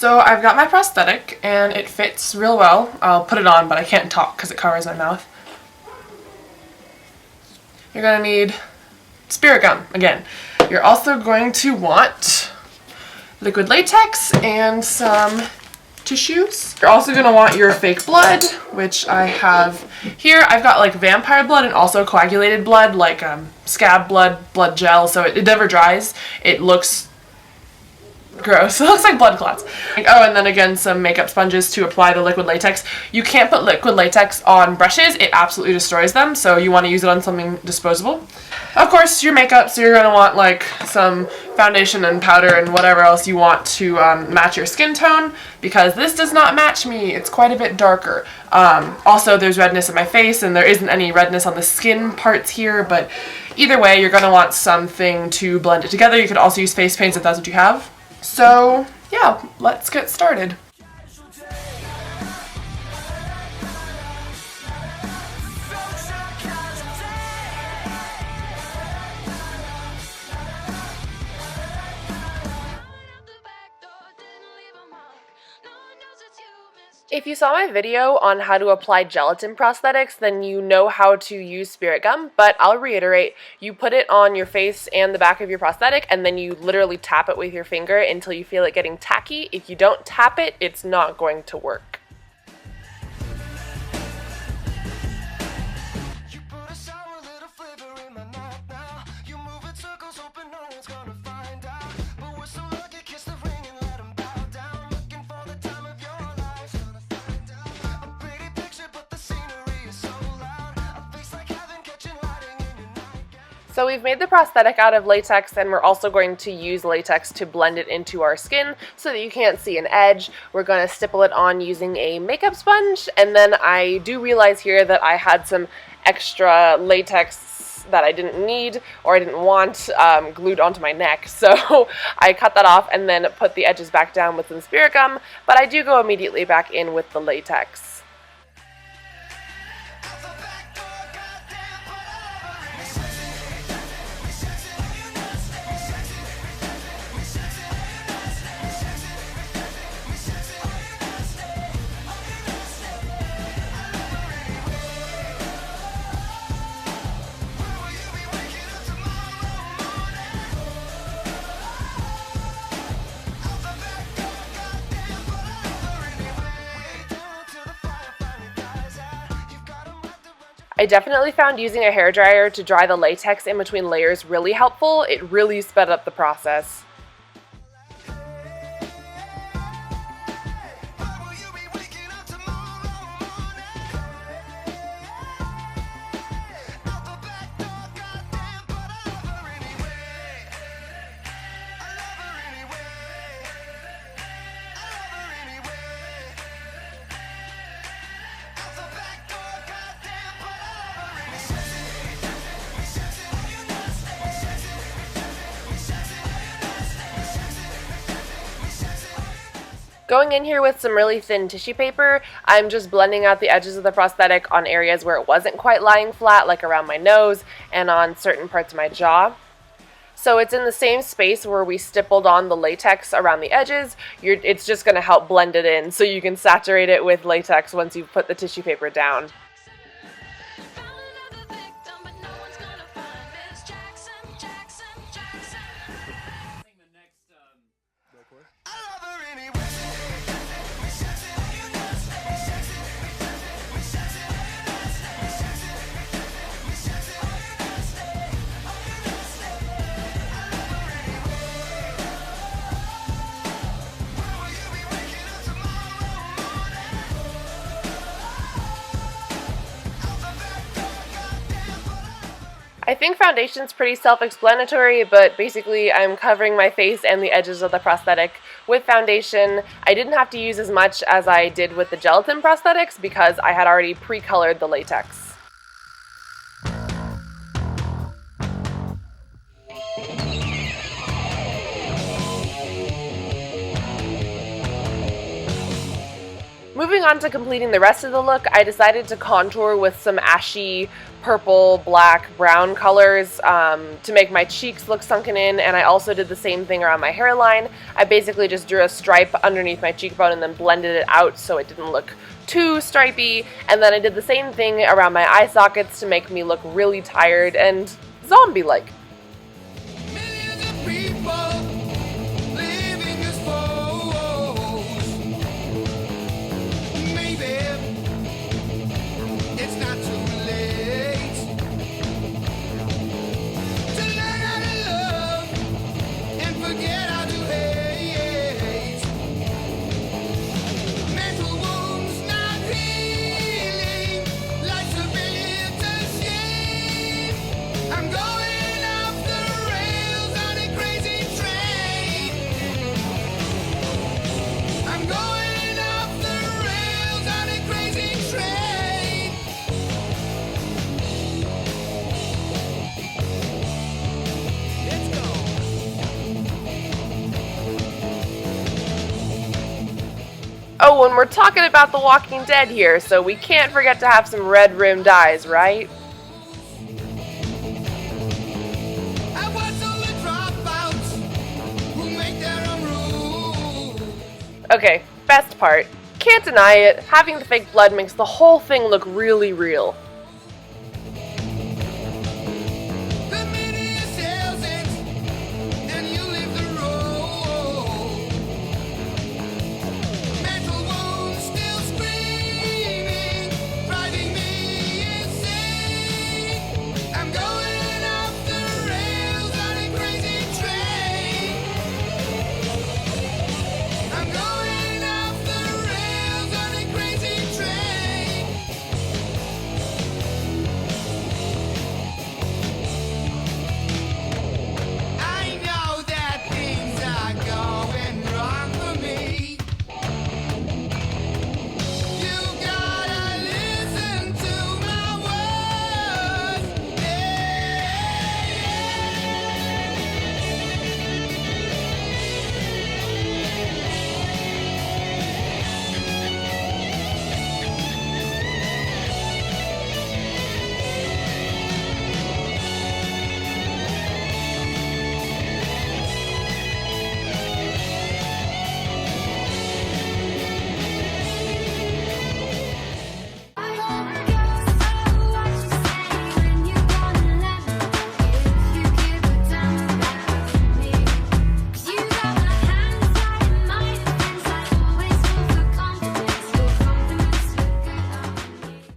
So I've got my prosthetic and it fits real well. I'll put it on, but I can't talk because it covers my mouth. You're going to need spirit gum again. You're also going to want liquid latex and some tissues. You're also going to want your fake blood, which I have here. I've got like vampire blood and also coagulated blood, like scab blood, blood gel, so it never dries. It looks gross. It looks like blood clots. Oh, and then again, some makeup sponges to apply the liquid latex. You can't put liquid latex on brushes. It absolutely destroys them, so you want to use it on something disposable. Of course, your makeup, so you're going to want like some foundation and powder and whatever else you want to match your skin tone, because this does not match me. It's quite a bit darker. Also, there's redness in my face, and there isn't any redness on the skin parts here, but either way, you're going to want something to blend it together. You could also use face paints if that's what you have. So, yeah, let's get started. If you saw my video on how to apply gelatin prosthetics, then you know how to use spirit gum, but I'll reiterate, you put it on your face and the back of your prosthetic, and then you literally tap it with your finger until you feel it getting tacky. If you don't tap it, it's not going to work. So we've made the prosthetic out of latex, and we're also going to use latex to blend it into our skin so that you can't see an edge. We're going to stipple it on using a makeup sponge, and then I do realize here that I had some extra latex that I didn't need or I didn't want glued onto my neck, so I cut that off and then put the edges back down with some spirit gum, but I do go immediately back in with the latex. I definitely found using a hairdryer to dry the latex in between layers really helpful. It really sped up the process. Going in here with some really thin tissue paper, I'm just blending out the edges of the prosthetic on areas where it wasn't quite lying flat, like around my nose and on certain parts of my jaw. So it's in the same space where we stippled on the latex around the edges. It's just going to help blend it in so you can saturate it with latex once you put the tissue paper down. I think foundation's pretty self-explanatory, but basically I'm covering my face and the edges of the prosthetic with foundation. I didn't have to use as much as I did with the gelatin prosthetics because I had already pre-colored the latex. Moving on to completing the rest of the look, I decided to contour with some ashy purple, black, brown colors to make my cheeks look sunken in, and I also did the same thing around my hairline. I basically just drew a stripe underneath my cheekbone and then blended it out so it didn't look too stripey, and then I did the same thing around my eye sockets to make me look really tired and zombie-like. Oh, and we're talking about The Walking Dead here, so we can't forget to have some red-rimmed eyes, right? Okay, best part. Can't deny it, having the fake blood makes the whole thing look really real.